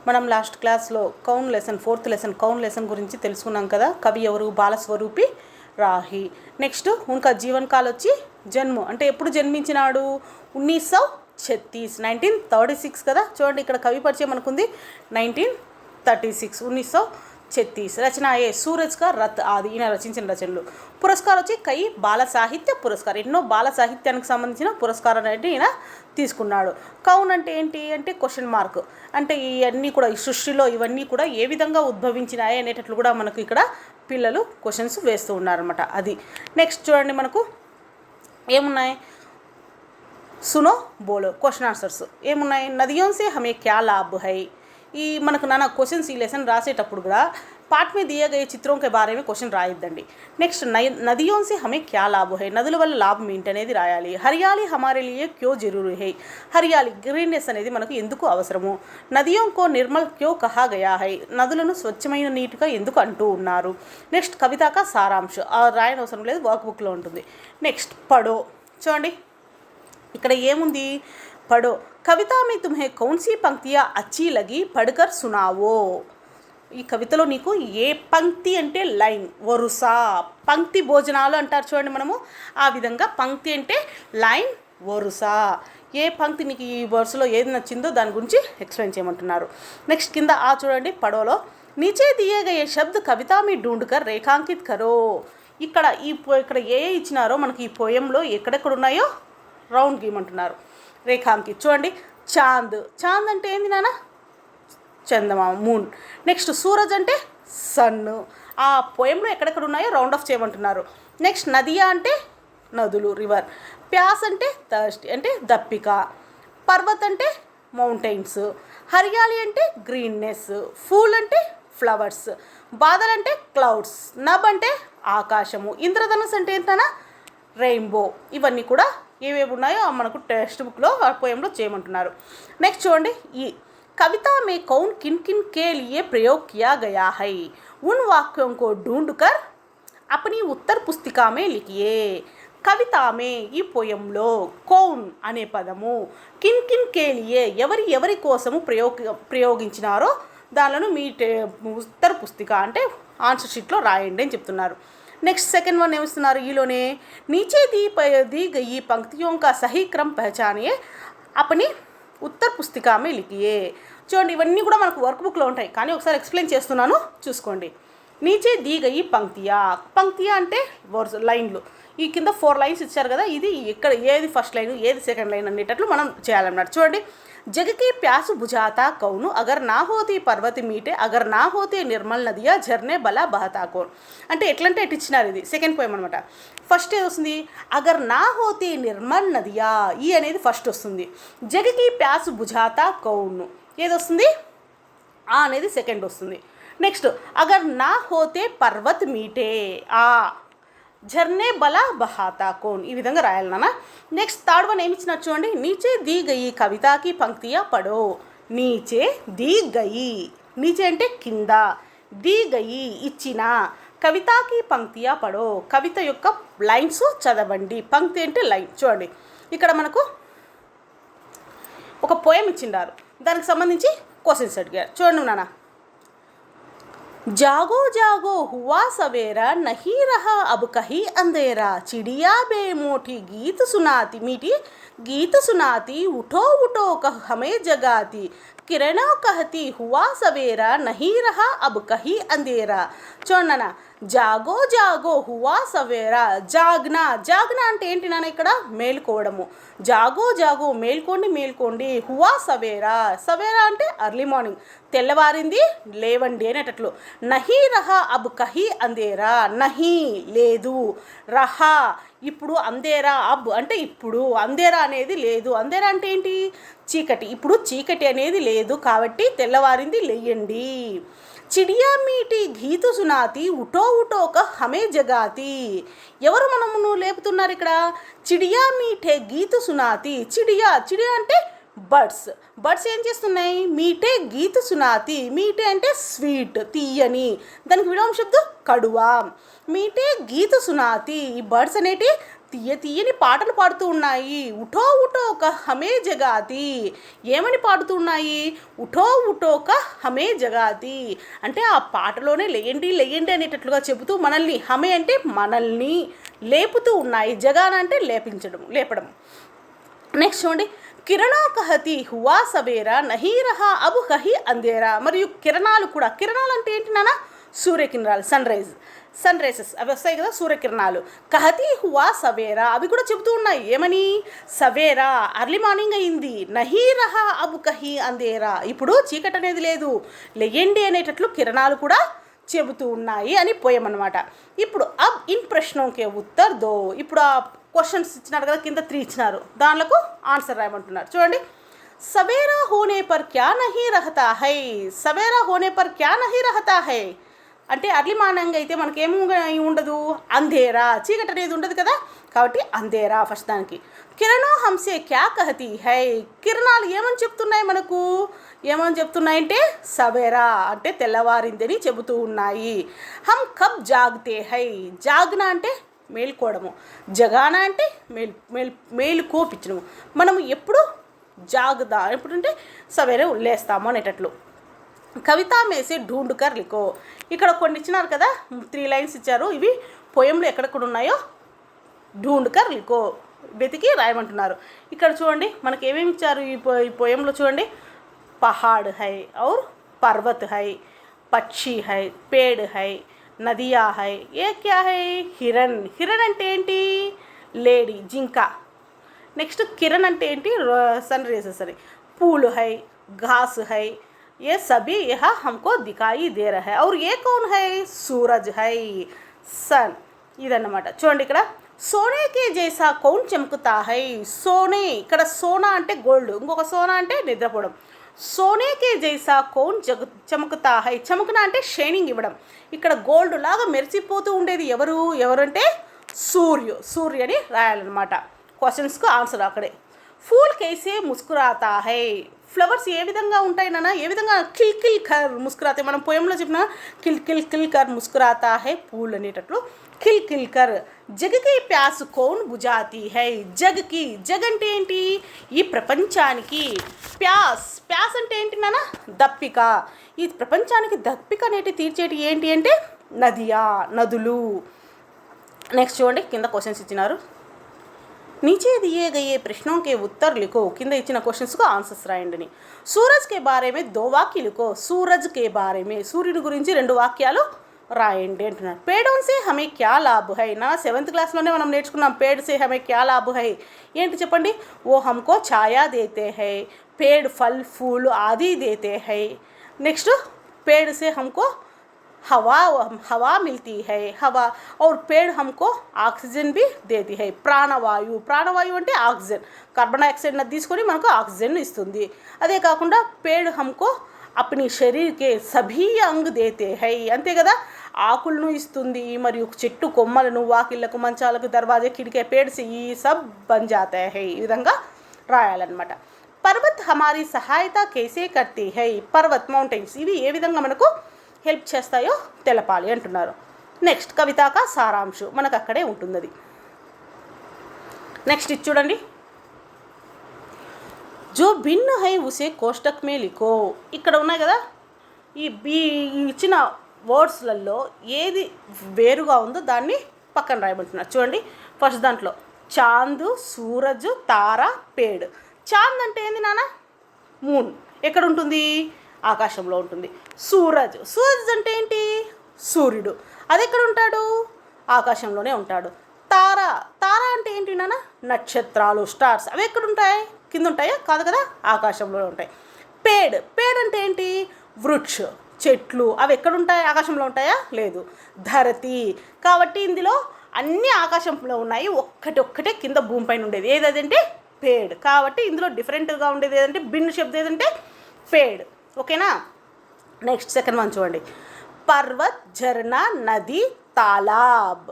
మనం లాస్ట్ క్లాస్లో కౌన్ lesson 4th lesson కౌన్ lesson గురించి తెలుసుకున్నాం కదా. కవి ఎవరు? బాలస్వరూపి రాహి. నెక్స్ట్ ఉన్కా జీవన్ కాల్ వచ్చి జన్మ అంటే ఎప్పుడు జన్మించినాడు? 1936 కదా. చూడండి ఇక్కడ కవి పరిచయం అనుకుంది 1936 1936. రచన ఏ సూరజ్ కా రత్ ఆది ఈయన రచించిన రచనలు. పురస్కారం వచ్చి కై బాల సాహిత్య పురస్కారం, ఎన్నో బాల సాహిత్యానికి సంబంధించిన పురస్కారం అనేది ఈయన తీసుకున్నాడు. కౌన్ అంటే ఏంటి అంటే క్వశ్చన్ మార్క్, అంటే ఇవన్నీ కూడా ఈ సృష్టిలో ఇవన్నీ కూడా ఏ విధంగా ఉద్భవించినాయి అనేటట్లు కూడా మనకు ఇక్కడ పిల్లలు క్వశ్చన్స్ వేస్తూ ఉన్నారనమాట. అది నెక్స్ట్ చూడండి మనకు ఏమున్నాయి, సునో బోలో క్వశ్చన్ ఆన్సర్స్ ఏమున్నాయి. నదియోं से हमें क्या लाभ है. ఈ మనకు నానా క్వశ్చన్స్ ఈ లెసన్ రాసేటప్పుడు కూడా పాठ में दिए गए चित्रों के बारे में క్వశ్చన్ రాయొద్దండి. నెక్స్ట్ నదిयों से हमें क्या लाभ है, నదుల వల్ల లాభం ఏంటి అనేది రాయాలి. హరియాలి हमारे लिए क्यों जरूरी है, హరియాలి గ్రీన్నెస్ అనేది మనకు ఎందుకు అవసరము. నదిयों को निर्मल क्यों कहा गया है, నదులను స్వచ్ఛమైన నీటిగా ఎందుకు అంటూ ఉన్నారు. నెక్స్ట్ కవితక సారాంశ రాయని అవసరం లేదు, వర్క్ బుక్లో ఉంటుంది. నెక్స్ట్ పడో చూడండి ఇక్కడ ఏముంది, పడో కవితా మీ తుమ్హే కౌన్సీ పంక్తియా అచ్చి లగి పడకర్ సునావో. ఈ కవితలో నీకు ఏ పంక్తి అంటే లైన్, వరుస, పంక్తి భోజనాలు అంటారు చూడండి మనము, ఆ విధంగా పంక్తి అంటే లైన్, వరుస. ఏ పంక్తి నీకు ఈ వరుసలో ఏది నచ్చిందో దాని గురించి ఎక్స్ప్లెయిన్ చేయమంటున్నారు. నెక్స్ట్ కింద ఆ చూడండి పడోలో నీచే దియే గయే శబ్ద్ కవితా మీ ఢూండ్కర్ రేఖాంకిత్ కరో. ఇక్కడ ఇక్కడ ఏ ఇచ్చినారో మనకి ఈ పోయంలో ఎక్కడెక్కడ ఉన్నాయో రౌండ్ గీయమంటున్నారు, రేఖాంకిత్. చూడండి చాంద్, చాంద్ అంటే ఏంది నాన్న, చందమామ, మూన్. నెక్స్ట్ సూరజ్ అంటే సన్. ఆ పోయంలో ఎక్కడెక్కడ ఉన్నాయో రౌండ్ ఆఫ్ చేయమంటున్నారు. నెక్స్ట్ నదియా అంటే నదులు, రివర్. ప్యాస్ అంటే థర్స్టీ అంటే దప్పిక. పర్వత్ అంటే మౌంటైన్స్. హరియాలి అంటే గ్రీన్నెస్. ఫూల్ అంటే ఫ్లవర్స్. బాదల్ అంటే క్లౌడ్స్. నబ్ అంటే ఆకాశము. ఇంద్రధనుస్ అంటే ఏంటన్నా రెయిన్బో. ఇవన్నీ కూడా ఏవేవి ఉన్నాయో మనకు టెక్స్ట్ బుక్లో పోయంలో చేయమంటున్నారు. నెక్స్ట్ చూడండి ఈ कविता में कौन किन किन के लिए प्रयोग किया गया है, उन वाक्यों को ढूंढकर अपनी उत्तर पुस्तिका में लिखिए. కవితా మే ఈ పోయంలో కౌన్ అనే పదము కిన్ కిన్ కేలియే ఎవరి కోసము ప్రయోగించినారో దానిలను మీ ఉత్తర పుస్తిక అంటే ఆన్సర్ షీట్లో రాయండి అని చెప్తున్నారు. నెక్స్ట్ సెకండ్ వన్ ఏమిస్తున్నారు, ఈలోనే నీచే दी गई पंक्तियों का सही क्रम पहचानिए अपनी ఉత్తర్ పుస్తికా మే లిఖియే. చూడండి ఇవన్నీ కూడా మనకు వర్క్ బుక్లో ఉంటాయి, కానీ ఒకసారి ఎక్స్ప్లెయిన్ చేస్తున్నాను చూసుకోండి. నీచే दी गई పంక్తియా, పంక్తియా అంటే వర్స్ లైన్లు. ఈ కింద 4 లైన్స్ ఇచ్చారు కదా, ఇది ఇక్కడ ఏది ఫస్ట్ లైన్ ఏది సెకండ్ లైన్ అనేటట్లు మనం చేయాలన్నమాట. చూడండి జగకి ప్యాసు బుజాతా కౌను అగర్ నా హోతి పర్వతి మీటే అగర్ నా హోతే నిర్మల్ నదియా ఝర్నే బలా బహతా కౌన్. అంటే ఎట్లంటే ఎటు ఇచ్చినారు, ఇది సెకండ్ పోయం అనమాట. ఫస్ట్ ఏది వస్తుంది, అగర్ నా హోతి నిర్మల్ నదియా, ఈ అనేది ఫస్ట్ వస్తుంది. జగకి ప్యాసు బుజాతా కౌను ఏది వస్తుంది, ఆ అనేది సెకండ్ వస్తుంది. నెక్స్ట్ అగర్ నా హోతే పర్వత్ మీటే ఆ झरने బలా బహాతా కోన్, ఈ విధంగా రాయాలి నాన్న. నెక్స్ట్ థర్డ్ వన్ ఏమి ఇచ్చినారు చూడండి, నీచే दी गई కవితాకి పంక్తియా పడో. నీచే दी गई, నీచే అంటే కింద, दी गई ఇచ్చిన, కవితాకి పంక్తియా పడో కవిత యొక్క లైన్స్ చదవండి. పంక్తి అంటే లైన్. చూడండి ఇక్కడ మనకు ఒక పోయం ఇచ్చిండారు, దానికి సంబంధించి క్వశ్చన్స్ అడిగారు. చూడండి నాన్న, जागो जागो हुआ सवेरा नहीं रहा अब कहीं अंधेरा, चिड़िया बेमोठी गीत सुनाती मीठी गीत सुनाती, उठो उठो कह हमें जगाती, किरणों कहती हुआ सवेरा नहीं रहा अब कहीं अंधेरा. చూడన్నా జాగో జాగో హువా సవేరా, జాగ్నా, జాగ్నా అంటే ఏంటి నాన్న ఇక్కడ మేల్కోవడము. జాగో జాగో మేల్కోండి మేల్కోండి, హువా సవేరా, సవేరా అంటే అర్లీ మార్నింగ్ తెల్లవారింది లేవండి అనేటట్లు. నహీ రహా అబ్ కహీ అందేరా, నహీ లేదు, రహా ఇప్పుడు, అందేరా అబ్ అంటే ఇప్పుడు, అందేరా అనేది లేదు. అందేరా అంటే ఏంటి, చీకటి. ఇప్పుడు చీకటి అనేది లేదు కాబట్టి తెల్లవారింది లేయండి. చిడియా మీటి గీతు సునాతి ఉటో ఉటోక హమే జగాతి, ఎవరు మనమును లేపుతున్నారు ఇక్కడ, చిడియా మీఠే గీతు సునాతి. చిడియా, చిడియా అంటే బర్డ్స్. బర్డ్స్ ఏం చేస్తున్నాయి, మీటే గీతు సునాతి, మీటే అంటే స్వీట్ తీయని, దానికి విలోమ శబ్దం కడువా. మీటే గీతు సునాతి, ఈ బర్డ్స్ అనేటి తీయని పాటలు పాడుతూ ఉన్నాయి. ఉఠో ఉఠో క హమే జగాతి, ఏమని పాడుతూ ఉన్నాయి? ఉఠో ఉఠో క హమే జగాతి అంటే ఆ పాటలోనే లేయండి లేయండి అనేటట్లుగా చెబుతూ మనల్ని, హమే అంటే మనల్ని లేపుతూ ఉన్నాయి. జగాన అంటే లేపడం. నెక్స్ట్ చూడండి, కిరణో కహతి హువా సవేరా నహీ రహా అబు కహి అంధేరా. మరియు కిరణాలు కూడా, కిరణాలు అంటే ఏంటి నాన్న? సూర్యకిరణాలు, సన్ రేసెస్ అవి వస్తాయి కదా, సూర్యకిరణాలు. కహతి హువా సవేరా అవి కూడా చెబుతూ ఉన్నాయి. ఏమని? సవేరా అర్లీ మార్నింగ్ అయింది. నహీ రహా అబు కహి అంధేరా ఇప్పుడు చీకటి అనేది లేదు, లెయండి అనేటట్లు కిరణాలు కూడా చెబుతూ ఉన్నాయి అని పోయం అన్నమాట. ఇప్పుడు అబ్ ఇన్ ప్రశ్నోంకే ఉత్తర్ దో. ఇప్పుడు ఆ క్వశ్చన్స్ ఇచ్చినారు కదా, కింద 3 ఇచ్చినారు, దానిలకు ఆన్సర్ రాయమంటున్నారు. చూడండి, సవేరా హోనే పర్ క్యా నహీ రహతా హై. సవేరా హోనే పర్ క్యా నహీ రహతా హై అంటే అర్లీ మార్నింగ్ అయితే మనకేమీ ఉండదు, అంధేరా చీకటి అనేది ఉండదు కదా, కాబట్టి అంధేరా ఫస్ట్ దానికి. కిరణో హంసే క్యా కహతి హై. కిరణాలు ఏమని చెప్తున్నాయి మనకు? ఏమని చెప్తున్నాయంటే సవేరా అంటే తెల్లవారిందని చెబుతూ ఉన్నాయి. హమ్ కబ్ జాగ్తే హై. జాగ్నా అంటే మేల్కోవడము, జగానా అంటే మేలుకోపించడము. మనము ఎప్పుడు జాగ్దా ఎప్పుడంటే సవేరే లేస్తాము అనేటట్లు. కవిత మేసే ఢూండ్కర్ లిఖో. ఇక్కడ కొన్ని ఇచ్చినారు కదా, 3 లైన్స్ ఇచ్చారు. ఇవి పోయంలో ఎక్కడెక్కడ ఉన్నాయో ఢూండ్కర్ లిఖో వెతికి రాయమంటున్నారు. ఇక్కడ చూడండి మనకి ఏమేమి ఇచ్చారు ఈ పోయంలో. చూడండి, పహాడ్ హై ఔర్ పర్వత్ హై, పక్షి హై, పేడ్ హై, నదియా హై, ఏ క్యా హై? హిరణ్. హిరణ్ అంటే ఏంటి? లేడీ, జింక. నెక్స్ట్ కిరణ్ అంటే ఏంటి? సన్ రేసెస్ అని. పూలు హై, घास है, ये सभी यह हमको दिखाई दे रहा है. और ये कौन है? सूरज है, सन. ఇదన్నమాట. చూడండి ఇక్కడ సోనేకే జైసా కౌన్ చమకుతా హై. సోనే ఇక్కడ సోనా అంటే గోల్డ్, ఇంకొక సోనా అంటే నిద్రపోవడం. సోనేకే జైసా కౌన్ చమకుతా హై. చమకున అంటే షైనింగ్ ఇవ్వడం. ఇక్కడ గోల్డ్ లాగా మెరిసిపోతూ ఉండేది ఎవరంటే సూర్య అని రాయాలన్నమాట. క్వశ్చన్స్కు ఆన్సర్ అక్కడే. ఫూల్ కైసే ముస్కురాతా హై. ఫ్లవర్స్ ఏ విధంగా ఉంటాయి నాన్న? ఏ విధంగా కిల్ కిల్ కర్ ముస్కురాతే. మనం పోయంలో చెప్పిన కిల్ కిల్ కిల్ కర్ ముస్కురాతా హై పూల్ అనేటట్లు కిల్ కిల్ కర్. జగకి ప్యాస్ కౌన్ బుజాతి హై. జగ్ అంటే ఏంటి? ఈ ప్రపంచానికి. ప్యాస్ అంటే ఏంటి నాన్న? దప్పిక. ఈ ప్రపంచానికి దప్పిక అనేటి తీర్చేటి ఏంటి అంటే నదులు. నెక్స్ట్ చూడండి, కింద క్వశ్చన్స్ ఇచ్చినారు. नीचे दिए गए प्रश्नों के उत्तर लिखो. కింద ఇచ్చిన క్వశ్చన్స్కు ఆన్సర్స్ రాయండి. సూరజ్ కే బారే మే 2 వాక్య లిఖో. సూరజ్ కే బారే మే సూర్యుడి గురించి 2 వాక్యాలు రాయండి అంటున్నారు. పేడోన్ సే హమే క్యా లాభ్ హై. నా 7th క్లాస్లోనే మనం నేర్చుకున్నాం. పేడ్ సే హమే క్యా లాభ్ హై ఏంటి చెప్పండి? ఓ హమ్కో ఛాయా దేతే హై, పేడ్ ఫల్ ఫూల్ ఆది దేతే హై. నెక్స్ట్ पेड़ से हमको हवा मिलती है, हवा और पेड़ हमको ऑक्सीजन भी देती है. ప్రాణవాయు అంటే ఆక్సిజన్, కార్బన్ డైఆక్సైడ్ తీసుకొని మనకు ఆక్సిజన్ ఇస్తుంది. అదే కాకుండా పేడ్ హమ్కో అప్ని శరీర్కే సభీ అంగ్ దేతే హై. అంతే కదా, ఆకులను ఇస్తుంది మరియు చెట్టు కొమ్మలను, వాకిళ్లకు, మంచాలకు, దర్వాజా, కిటికీ, పేడ్ సే ఈ సబ్ బన్ జాతా హై. ఈ విధంగా రాయాలన్నమాట. పర్వత్ హమారీ సహాయత కేసే కర్తీ హై. పర్వత్ మౌంటైన్స్ ఇవి ఏ విధంగా మనకు హెల్ప్ చేస్తాయో తెలపాలి అంటున్నారు. నెక్స్ట్ కవితాక సారాంశం మనకు అక్కడే ఉంటుంది అది. నెక్స్ట్ ఇది చూడండి, జో భిన్న హై ఉసే కోష్టక్ మే లిఖో. ఇక్కడ ఉన్నాయి కదా, ఈ ఇచ్చిన వర్డ్స్లలో ఏది వేరుగా ఉందో దాన్ని పక్కన రాయమంటున్నారు. చూడండి, ఫస్ట్ దాంట్లో చాంద్, సూరజ్, తార, పేడ్. చాంద్ అంటే ఏంది నాన్న? మూన్. ఎక్కడ ఉంటుంది? ఆకాశంలో ఉంటుంది. సూరజ్ అంటే ఏంటి? సూర్యుడు. అది ఎక్కడ ఉంటాడు? ఆకాశంలోనే ఉంటాడు. తార అంటే ఏంటి నాన్న? నక్షత్రాలు, స్టార్స్. అవి ఎక్కడ ఉంటాయి? కింద ఉంటాయా? కాదు కదా, ఆకాశంలోనే ఉంటాయి. పేడ్ అంటే ఏంటి? వృక్ష, చెట్లు. అవి ఎక్కడ ఉంటాయి? ఆకాశంలో ఉంటాయా? లేదు. ధరతి. కాబట్టి ఇందులో అన్నీ ఆకాశంలో ఉన్నాయి, ఒక్కటే కింద భూమిపైన ఉండేది. ఏదంటే పేడ్. కాబట్టి ఇందులో డిఫరెంట్గా ఉండేది ఏదంటే భిన్న శబ్దం ఏదంటే పేడ్. ఓకేనా? నెక్స్ట్ సెకండ్ వన్ చూడండి, పర్వత్, ఝర్నా, నది, తాలాబ్.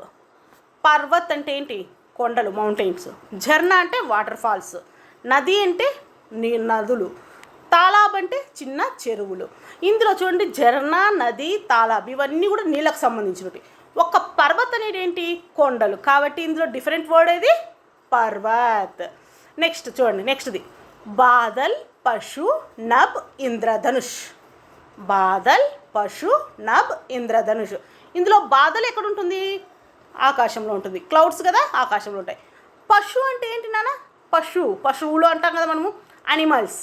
పర్వత్ అంటే ఏంటి? కొండలు, మౌంటైన్స్. ఝర్నా అంటే వాటర్ ఫాల్స్. నది అంటే నదులు. తాలాబ్ అంటే చిన్న చెరువులు. ఇందులో చూడండి, ఝర్నా, నది, తాలాబ్ ఇవన్నీ కూడా నీళ్ళకు సంబంధించినవి. ఒక పర్వత్ అనేది ఏంటి, కొండలు. కాబట్టి ఇందులో డిఫరెంట్ వర్డ్ ఏది, పర్వత్. నెక్స్ట్ చూడండి, నెక్స్ట్ది బాదల్, పశు, నబ్, ఇంద్రధనుష్. బాదల్, పశు, నబ్, ఇంద్రధనుష్. ఇందులో బాదల్ ఎక్కడ ఉంటుంది, ఆకాశంలో ఉంటుంది. క్లౌడ్స్ కదా, ఆకాశంలో ఉంటాయి. పశు అంటే ఏంటి నాన్న, పశువులు అంటాం కదా మనము, అనిమల్స్.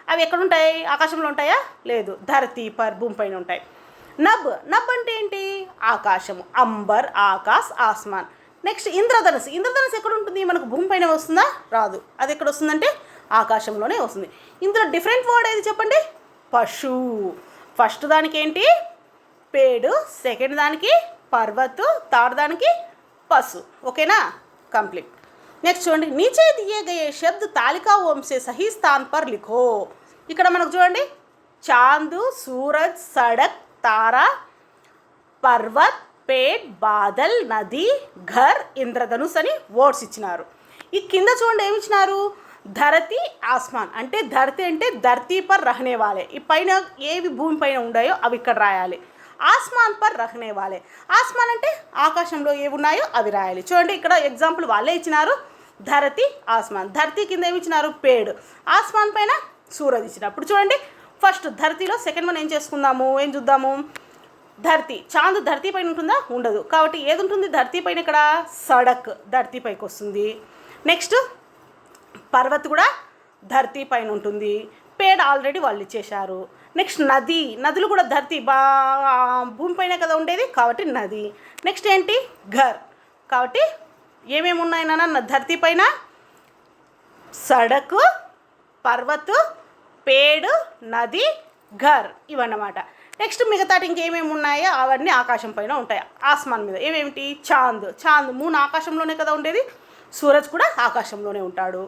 అవి ఎక్కడ ఉంటాయి, ఆకాశంలో ఉంటాయా, లేదు, ధరతీ పర్, భూమి పైన ఉంటాయి. నబ్ అంటే ఏంటి, ఆకాశము, అంబర్, ఆకాశ్, ఆస్మాన్. నెక్స్ట్ ఇంద్రధనుసు. ఇంద్రధనుసు ఎక్కడ ఉంటుంది, మనకు భూమి పైన వస్తుందా, రాదు. అది ఎక్కడ వస్తుందంటే ఆకాశంలోనే వస్తుంది. ఇందులో డిఫరెంట్ వర్డ్ ఏది చెప్పండి, పశు. ఫస్ట్ దానికి ఏంటి, పేడు, సెకండ్ దానికి పర్వత్, థర్డ్ దానికి పశు. ఓకేనా, కంప్లీట్. నెక్స్ట్ చూడండి, నీచే దియే గయే శబ్ద్ తాలికా ఓం సే సహీ స్థాన్ పర్ లిఖో. ఇక్కడ మనకు చూడండి, చాంద్, సూరజ్, సడక్, తారా, పర్వత్, పేడ్, బాదల్, నది, ఘర్, ఇంద్రధనుస్ అని వర్డ్స్ ఇచ్చినారు. ఈ కింద చూడండి ఏమి ఇచ్చినారు, ధరతి, ఆస్మాన్. అంటే ధరతి అంటే ధరతీ పర్ రహనే వాలే. ఈ పైన ఏవి భూమి పైన ఉన్నాయో అవి ఇక్కడ రాయాలి. ఆస్మాన్ పర్ రహనే వాలే. ఆస్మాన్ అంటే ఆకాశంలో ఏవి ఉన్నాయో అవి రాయాలి. చూడండి ఇక్కడ ఎగ్జాంపుల్ వాళ్ళే ఇచ్చినారు, ధరతి, ఆస్మాన్. ధరతి కింద ఏమి ఇచ్చినారు, పేడ్. ఆస్మాన్ పైన సూరజ్ ఇచ్చినప్పుడు చూడండి, ఫస్ట్ ధరతిలో సెకండ్ వన్ ఏం చేసుకుందాము, ఏం చూద్దాము. ధరతి, చాంద్ ధరతీ పైన ఉంటుందా, ఉండదు. కాబట్టి ఏది ఉంటుంది ధరతీ పైన, ఇక్కడ సడక్ ధరతీ పైకి వస్తుంది. నెక్స్ట్ పర్వత్ కూడా ధరతీ పైన ఉంటుంది. పేడ్ ఆల్రెడీ వాళ్ళు ఇచ్చేశారు. నెక్స్ట్ నదులు కూడా ధరతీ భూమి పైన కదా ఉండేది, కాబట్టి నది. నెక్స్ట్ ఏంటి, ఘర్. కాబట్టి ఏమేమి ఉన్నాయి నాన్న ధరతీ పైన, సడక్, పర్వత్, పేడ్, నది, ఘర్, ఇవన్నమాట. నెక్స్ట్ మిగతాటి ఇంకేమేమి ఉన్నాయో అవన్నీ ఆకాశం పైన ఉంటాయి. ఆస్మాన్ మీద ఏమేమిటి, చాంద్ మూన్ ఆకాశంలోనే కదా ఉండేది, సూరజ్ కూడా ఆకాశంలోనే ఉంటాడు.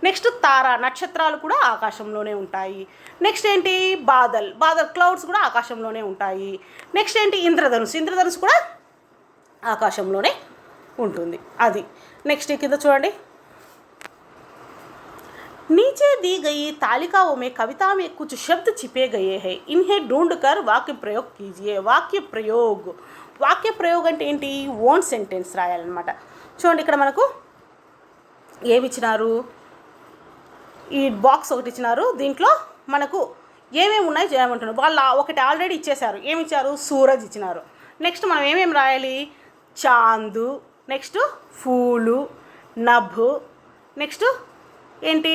నెక్స్ట్ తారా, నక్షత్రాలు కూడా ఆకాశంలోనే ఉంటాయి. నెక్స్ట్ ఏంటి, బాదల్ క్లౌడ్స్ కూడా ఆకాశంలోనే ఉంటాయి. నెక్స్ట్ ఏంటి, ఇంద్రధనుసు కూడా ఆకాశంలోనే ఉంటుంది. అది నెక్స్ట్ కింద చూడండి, नीचे दी गई तालिकाओं में कविता में कुछ शब्द छिपे गए हैं, इन्हें ढूंढकर वाक्य प्रयोग कीजिए. వాక్య ప్రయోగం అంటే ఏంటి, ఓన్ సెంటెన్స్ రాయాలన్నమాట. చూడండి ఇక్కడ మనకు ఏమి ఇచ్చినారు, ఈ బాక్స్ ఒకటి ఇచ్చినారు. దీంట్లో మనకు ఏమేమి ఉన్నాయి చేయమంటున్నారు. వాళ్ళు ఒకటి ఆల్రెడీ ఇచ్చేశారు. ఏమి ఇచ్చారు, సూరజ్ ఇచ్చినారు. నెక్స్ట్ మనం ఏమేమి రాయాలి, చాందు, నెక్స్ట్ ఫూలు, నభ్, నెక్స్ట్ ఏంటి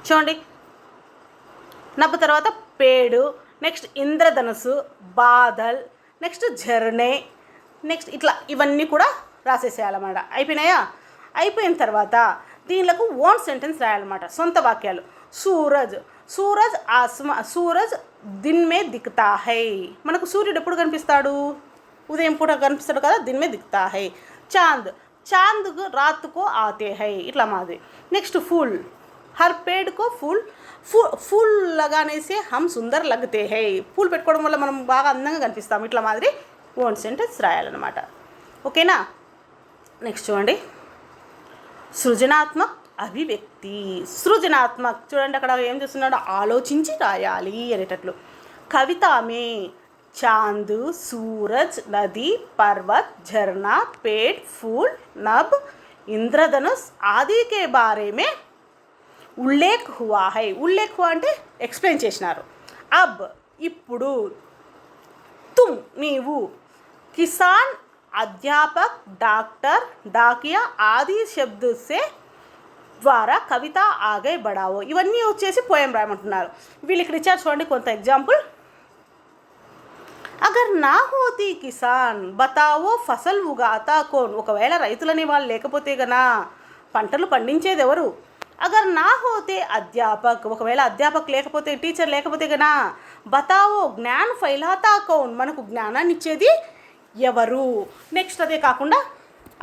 చూడండి, నభ్ తర్వాత పేడు, నెక్స్ట్ ఇంద్రధనుసు, బాదల్, నెక్స్ట్ ఝర్నే, నెక్స్ట్ ఇట్లా ఇవన్నీ కూడా రాసేసేయాలన్నమాట. అయిపోయినాయా, అయిపోయిన తర్వాత దీనిలకు ఓన్ సెంటెన్స్ రాయాలన్నమాట, సొంత వాక్యాలు. సూరజ్ దిన్ మే దిక్తా హై. మనకు సూర్యుడు ఎప్పుడు కనిపిస్తాడు, ఉదయం పూట కనిపిస్తాడు కదా, దిన్ మే దిక్తా హై. चांद रात को आते हैं, इट्ला मादे. नेक्स्ट फूल, हर पेड़ को फूल लगाने से हम सुंदर लगते हैं. फूल పెట్టుకోవడం వల్ల మనం బాగా అందంగా కనిపిస్తాం. ఇట్లా మాదిరి ఓన్ సెంటెన్స్ రాయాలన్నమాట. ఓకేనా, నెక్స్ట్ చూడండి, సృజనాత్మక అభివ్యక్తి. సృజనాత్మక చూడండి అక్కడ ఏం చేస్తున్నాడు, ఆలోచించి రాయాలి అనేటట్లు. కవిత మే चांद, सूरज, नदी, पर्वत, झरना, पेड़, फूल, नभ, इंद्रधनुष आदि के बारे में उल्लेख हुआ है. उल्लेख हुआ అంటే ఎక్స్ప్లెయిన్ చేసినారు. अब ఇప్పుడు तुम నీవు किसान, अध्यापक, डॉक्टर, डाकिया आदि शब्द से ద్వారా కవిత ఆగే బడావో. ఇవన్నీ వచ్చేసి పోయం రాయమంటున్నారు. వీళ్ళు ఇక్కడ ఇచ్చారు చూడండి కొంత ఎగ్జాంపుల్. అగర్ నా హోతీ కిసాన్ బతావో ఫసల్ ఉగాతా కోన్. ఒకవేళ రైతులని వాళ్ళు లేకపోతే గనా పంటలు పండించేది ఎవరు. అగర్ నా హోతే అధ్యాపక్, ఒకవేళ అధ్యాపక్ లేకపోతే టీచర్ లేకపోతే గనా బతావో జ్ఞాన్ ఫైలాతా కోన్. మనకు జ్ఞానాన్ని ఇచ్చేది ఎవరు. నెక్స్ట్ అదే కాకుండా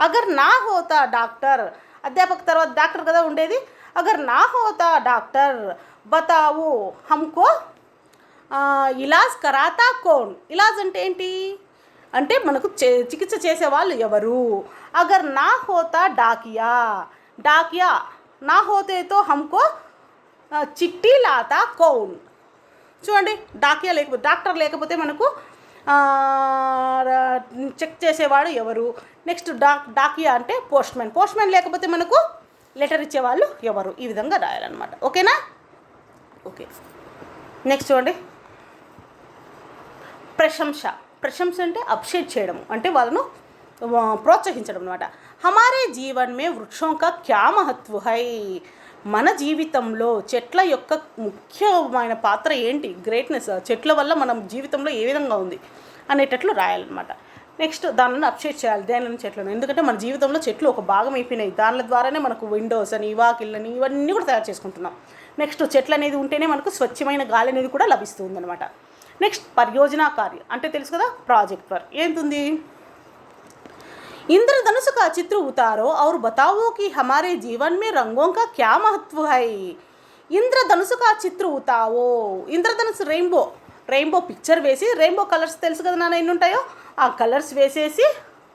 అగర్ నా హోతా డాక్టర్, అధ్యాపక్ తర్వాత డాక్టర్ కదా ఉండేది. అగర్ నా హోతా డాక్టర్ బతావో హమ్కో ఇలాజ్ కరాతా కోన్. ఇలాజ్ అంటే ఏంటి అంటే మనకు చికిత్స చేసేవాళ్ళు ఎవరు. అగర్ నా హోతా డాకియా, డాకియా నా హోతేతో హమ్కో చిట్టి లాతా కౌన్. చూడండి డాకియా లేకపోతే డాక్టర్ లేకపోతే మనకు చెక్ చేసేవాడు ఎవరు, నెక్స్ట్ డాకియా అంటే పోస్ట్మెన్ లేకపోతే మనకు లెటర్ ఇచ్చేవాళ్ళు ఎవరు, ఈ విధంగా రాయాలన్నమాట. ఓకేనా? ఓకే. నెక్స్ట్ చూడండి, ప్రశంస అంటే అప్రిషియేట్ చేయడం, అంటే వాళ్ళను ప్రోత్సహించడం అనమాట. హమారే జీవన్ మే వృక్షం కా క్యా మహత్వ హై, మన జీవితంలో చెట్ల యొక్క ముఖ్యమైన పాత్ర ఏంటి, గ్రేట్నెస్, చెట్ల వల్ల మనం జీవితంలో ఏ విధంగా ఉంది అనేటట్లు రాయాలన్నమాట. నెక్స్ట్ దానిని అప్రిషియేట్ చేయాలి, దేనిని చెట్లను, ఎందుకంటే మన జీవితంలో చెట్లు ఒక భాగం అయిపోయినాయి, దాని ద్వారానే మనకు విండోస్ అని వాకిళ్ళని ఇవన్నీ కూడా తయారు చేసుకుంటున్నాం. నెక్స్ట్ చెట్లు అనేది ఉంటేనే మనకు స్వచ్ఛమైన గాలి అనేది కూడా లభిస్తుంది అనమాట. నెక్స్ట్ పరియోజన కార్యం అంటే తెలుసు కదా, ప్రాజెక్ట్ వర్క్. ఏంటుంది, इंद्रधनुष का चित्र उतारो और बताओ कि हमारे जीवन में रंगों का क्या महत्व है. ఇంద్రధనుసు కా చిత్ర ఉతావో, ఇంద్రధనుసు రెయిన్బో పిక్చర్ వేసి, రెయిన్బో కలర్స్ తెలుసు కదా నాన్న ఎన్ని ఉంటాయో, ఆ కలర్స్ వేసేసి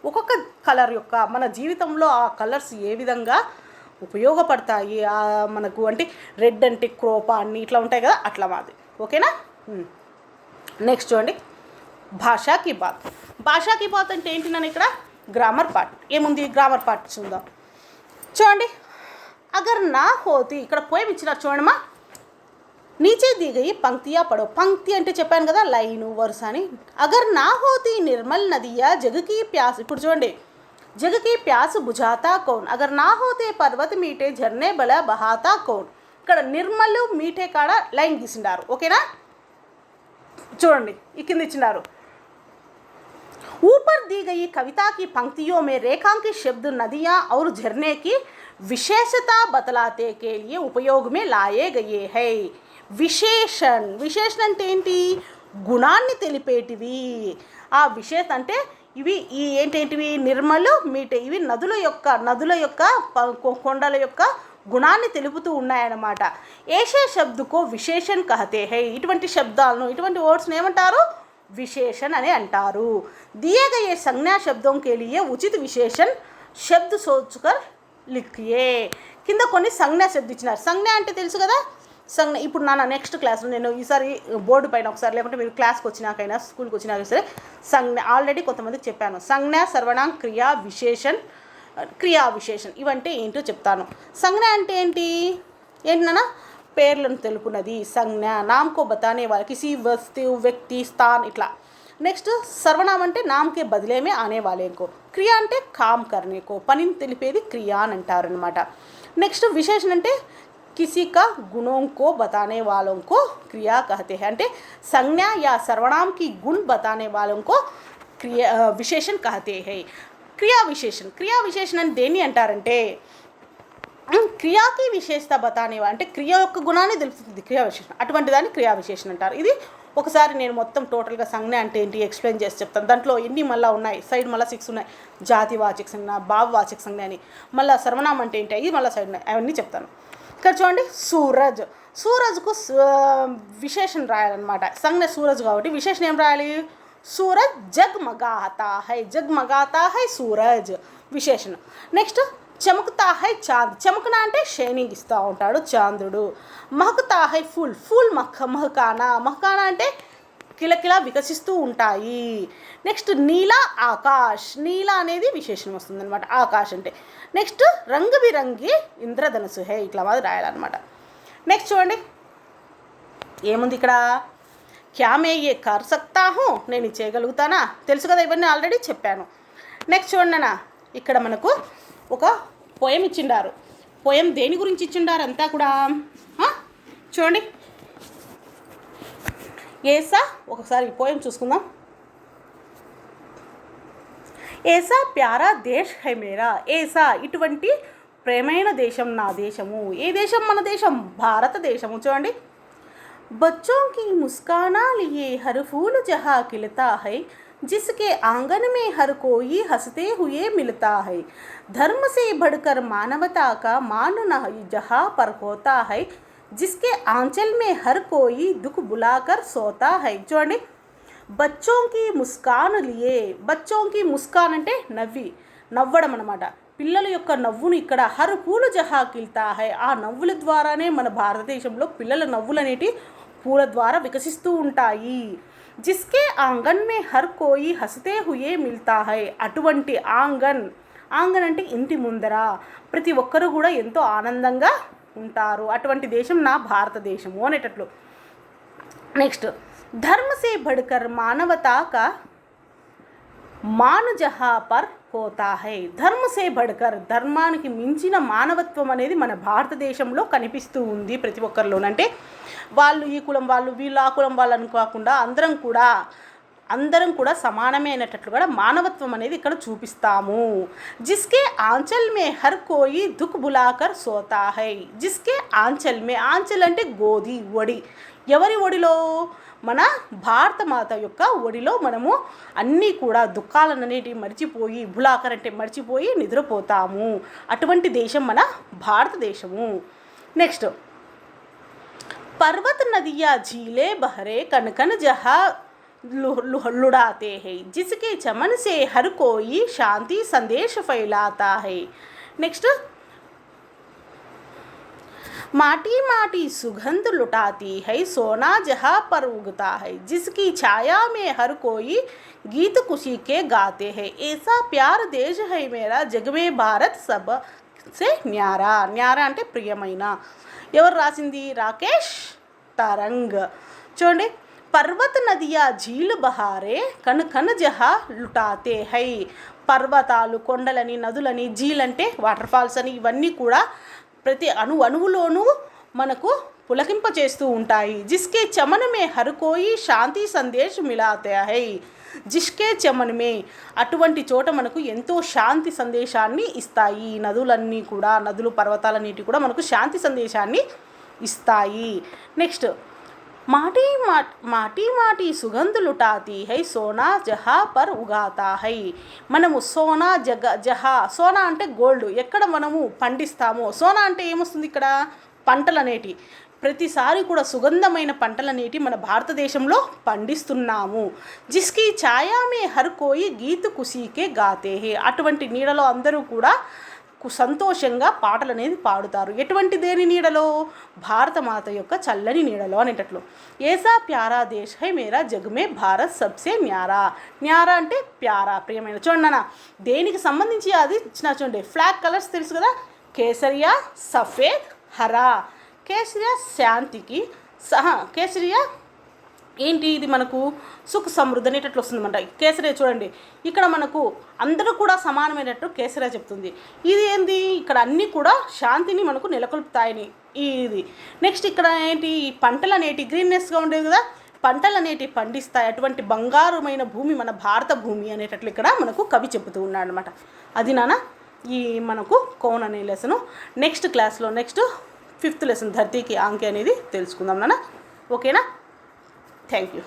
ఒక్కొక్క కలర్ యొక్క మన జీవితంలో ఆ కలర్స్ ఏ విధంగా ఉపయోగపడతాయి మనకు, అంటే రెడ్ అంటే క్రోపా అన్ని ఇట్లా ఉంటాయి కదా, అట్లా మాది. ఓకేనా? నెక్స్ట్ చూడండి, భాషాకి బాత్ అంటే ఏంటి నన్ను ఇక్కడ గ్రామర్ పార్ట్. ఏముంది గ్రామర్ పార్ట్ చూద్దాం. చూడండి, అగర్ నా హోతి, ఇక్కడ పోయం ఇచ్చినారు చూడమ్మా, నీచే దిగయి పంక్తియా పడో, పంక్తి అంటే చెప్పాను కదా లైను వరుస అని. అగర్ నా హోతి నిర్మల్ నదియా జగకి ప్యాస్, ఇప్పుడు చూడండి, జగకి ప్యాస్ బుజాతా కౌన్, అగర్ నా హోతే పర్వత మీటే झरने బలా బహాతా కౌన్. ఇక్కడ నిర్మల్ మీటే కాడ లైన్ తీసిండారు. ఓకేనా? చూడండి ఈ కింద ఇచ్చినారు, ऊपर दी गई कविता की पंक्तियों में रेखांकित शब्द नदियाँ और झरने की विशेषता बतलाते के लिए उपयोग में लाए गए हैं. విశేషణ అంటే ఏంటి, గుణాన్ని తెలిపేటివి. ఆ విశేష అంటే ఇవి ఏంటేంటివి, నిర్మలు మీటే, ఇవి నదుల యొక్క కొండల యొక్క గుణాన్ని తెలుపుతూ ఉన్నాయన్నమాట. ఏషే శబ్దకో విశేషణ కహతే హై, ఇటువంటి శబ్దాలను, ఇటువంటి వర్డ్స్ని ఏమంటారు, विशेषण अने अंटारू. दिए गए संज्ञा शब्दों के लिए उचित विशेषण शब्द सोचकर लिखिए. కింద కొన్ని సంజ్ఞా శబ్దం ఇచ్చినారు. సంజ్ఞ అంటే తెలుసు కదా, సంజ్ఞ ఇప్పుడు నా నెక్స్ట్ క్లాస్లో నేను ఈసారి బోర్డు పైన ఒకసారి, లేకుంటే మీరు క్లాస్కి వచ్చినాకైనా స్కూల్కి వచ్చినాక సరే, సంజ్ఞ ఆల్రెడీ కొంతమందికి చెప్పాను. సంజ్ఞ, సర్వనాం, క్రియా, విశేషణ్ ఇవంటే ఏంటో చెప్తాను. సంజ్ఞ అంటే ఏంటి నాన్న, పేర్లను తెలుపునది సంజ్ఞ. నామ్ కో బతానే వాళ్ళ, కిసి వస్తు, వ్యక్తి, స్థాన్ ఇట్లా. నెక్స్ట్ సర్వనామ్ అంటే నామ్ కే బదిలే మే ఆనే వాలే కో. క్రియ అంటే కామ్ కర్నే కో, పనిని తెలిపేది క్రియా అని అంటారు అనమాట. నెక్స్ట్ విశేషణ అంటే కిసి కా గుణోं को बताने वालों को क्रिया कहते हैं, అంటే సంజ్ఞ या सर्वनाम की गुण बताने वालों को क्रिया विशेषण कहते हैं. క్రియా విశేషణ అని దేన్ని అంటారంటే, క్రియాకి విశేషత బతానేవా అంటే క్రియ యొక్క గుణాన్ని తెలుపుతుంది క్రియా విశేషణ, అటువంటి దాన్ని క్రియా విశేషణ అంటారు. ఇది ఒకసారి నేను మొత్తం టోటల్గా సంజ్ఞ అంటే ఏంటి ఎక్స్ప్లెయిన్ చేసి చెప్తాను. దాంట్లో ఎన్ని మళ్ళీ ఉన్నాయి, సైడ్ మళ్ళీ 6 ఉన్నాయి. జాతివాచక సంజ్ఞ, భావవాచక సంజ్ఞ అని, మళ్ళీ సర్వనామం అంటే ఏంటి అవి మళ్ళీ సైడ్ ఉన్నాయి, అవన్నీ చెప్తాను. ఇక్కడ చూడండి, సూరజ్కు విశేషణ రాయాలన్నమాట. సంజ్ఞ సూరజ్ కాబట్టి విశేషణ ఏం రాయాలి, సూరజ్ జగ్మగాతా హై సూరజ్ విశేషణ. నెక్స్ట్ చమకుతా హై చాంద్, చమకునా అంటే షైనింగ్ ఇస్తూ ఉంటాడు చాంద్రుడు. మహకుతా హై ఫుల్ మహకానా అంటే కిలకిలా వికసిస్తూ ఉంటాయి. నెక్స్ట్ నీలా ఆకాష్, నీలా అనేది విశేషణం వస్తుంది అనమాట, ఆకాష్ అంటే. నెక్స్ట్ రంగు బిరంగి ఇంద్రధనుసు హే, ఇట్లా మాది రాయాలన్నమాట. నెక్స్ట్ చూడండి ఏముంది ఇక్కడ, క్యా మే ఏ కర్ సక్తా హూ, నేను చేయగలుగుతానా, తెలుసు కదా ఇవన్నీ ఆల్రెడీ చెప్పాను. నెక్స్ట్ చూడండి అన్న, ఇక్కడ మనకు ఒక పోయం ఇచ్చిండారు. పోయం దేని గురించి ఇచ్చిండారు అంతా కూడా చూడండి. ఏసా, ఒకసారి పోయం చూసుకుందాం. ఏసా ప్యారా దేశ్ హై మేరా, ఏసా ఇటువంటి ప్రేమైన దేశం నా దేశము. ఏ దేశం, మన దేశం భారతదేశము. చూడండి, बच्चों की मुस्काना लिए हर फूल जहाँ खिलता है, जिसके आंगन में हर कोई हंसते हुए मिलता है, धर्म से बढ़कर मानवता का मान न जहाँ पर होता है, जिसके आंचल में हर कोई दुख बुलाकर सोता है. చూడండి, बच्चों की मुस्कान लिए, बच्चों की मुस्कान అంటే నవ్వడం అన్నమాట. పిల్లల యొక్క నవ్వును ఇక్కడ హర్ పూలు జహా కిల్తా హై, ఆ నవ్వుల ద్వారానే మన భారతదేశంలో పిల్లల నవ్వులు అనేటి పూల ద్వారా వికసిస్తూ ఉంటాయి. జిస్కే ఆంగన్ మే హర్ కోయి హసతే హుయే మిల్తా హై. అటువంటి ఆంగన్ అంటే ఇంటి ముందర ప్రతి ఒక్కరు కూడా ఎంతో ఆనందంగా ఉంటారు. అటువంటి దేశం నా భారతదేశము అనేటట్లు. నెక్స్ట్, ధర్మ సే బడ్కర్ మానవతా కా మాను జహా పర్ హోతా హై. ధర్మ సే బడ్కర్, ధర్మానికి మించిన మానవత్వం అనేది మన భారతదేశంలో కనిపిస్తూ ఉంది ప్రతి ఒక్కరిలోనూ. అంటే వాళ్ళు ఈ కులం వాళ్ళు, వీళ్ళు ఆ కులం వాళ్ళు అని కాకుండా అందరం కూడా సమానమే అనేటట్లు కూడా మానవత్వం అనేది ఇక్కడ చూపిస్తాము. జిస్కే ఆంచల్ మే హర్ కోయి దుఃఖ్ బులాకర్ సోతా హై. జిస్కే ఆంచల్ మే, ఆంచల్ అంటే గోధి, ఒడి. ఎవరి ఒడిలో? మన భారత మాత యొక్క ఒడిలో మనము అన్నీ కూడా దుఃఖాలన్నిటి మర్చిపోయి, బులాకర్ అంటే మర్చిపోయి నిద్రపోతాము. అటువంటి దేశం మన భారతదేశము. నెక్స్ట్, पर्वत नदियाँ झीलें बहरे कन कन जहाँ लुढ़ाते हैं. जिसके चमन से हर कोई शांति संदेश फैलाता है. नेक्स्ट, माटी माटी सुगंध लुटाती है सोना जहाँ पर उगता है. जिसकी छाया में हर कोई गीत खुशी के गाते हैं. ऐसा प्यार देश है मेरा जग में भारत सब से न्यारा. न्यारा అంటే ప్రియమైన. ఎవరు రాసింది? రాకేష్ తరంగ్. చూడండి, పర్వత నదియా झील बहारे కన్ కన్ జహా లుటాతే హై. పర్వతాలు, కొండలని, నదులని, झील అంటే వాటర్ ఫాల్స్ అని, ఇవన్నీ కూడా ప్రతి అణువులోనూ మనకు పులకింప చేస్తూ ఉంటాయి. జిస్కే చమన్ మే హర్ కోయి శాంతి సందేశ్ మిలాతే హై. జిస్కే చమన్ మే, అటువంటి చోట మనకు ఎంతో శాంతి సందేశాన్ని ఇస్తాయి. నదులన్నీ కూడా, నదులు పర్వతాలన్నిటి కూడా మనకు శాంతి సందేశాన్ని ఇస్తాయి. నెక్స్ట్, మాటీ మాటీ సుగంధ లుటాతి హై సోనా జహా పర్ ఉగాతా హై. మనము సోనా జహా, సోనా అంటే గోల్డ్, ఎక్కడ మనము పండిస్తామో. సోనా అంటే ఏమొస్తుంది ఇక్కడ? పంటలనేటి. ప్రతిసారి కూడా సుగంధమైన పంటలనేటి మన భారతదేశంలో పండిస్తున్నాము. జిస్కి ఛాయా మే హర్ కోయి గీత్ కుసీకే గాతే హే. అటువంటి నీడలో అందరూ కూడా సంతోషంగా పాటలు అనేది పాడుతారు. ఎటువంటి దేని నీడలో? భారతమాత యొక్క చల్లని నీడలో అనేటట్లు. ఏసా ప్యారా దేశ్ హై మేరా జగ్ మే భారత్ సబ్సే న్యారా. న్యారా అంటే ప్యారా, ప్రియమైన. చూడండి, దేనికి సంబంధించి అది ఇచ్చిన చూడండి. ఫ్లాగ్ కలర్స్ తెలుసు కదా, కేసరియా, సఫేద్, హరా. కేసరియా శాంతికి, కేసరియా ఏంటి? ఇది మనకు సుఖ సమృద్ధి అనేటట్లు వస్తుందన్నమాట. కేసరియా చూడండి, ఇక్కడ మనకు అందరూ కూడా సమానమైనట్టు కేసరియా చెప్తుంది. ఇది ఏంది? ఇక్కడ అన్నీ కూడా శాంతిని మనకు నెలకొల్పుతాయని ఇది. నెక్స్ట్, ఇక్కడ ఏంటి? పంటలు అనేటి గ్రీన్నెస్గా ఉండేది కదా, పంటలు అనేటి పండిస్తాయి. అటువంటి బంగారుమైన భూమి మన భారత భూమి అనేటట్లు ఇక్కడ మనకు కవి చెబుతూ ఉన్నాడు అనమాట. అది నాన్న ఈ మనకు కౌన్ అనే లెసను. నెక్స్ట్ క్లాస్లో నెక్స్ట్ 5th లెసన్ ధర్తీకి ఆంకే అనేది తెలుసుకుందాం నాన్న. ఓకేనా? Thank you.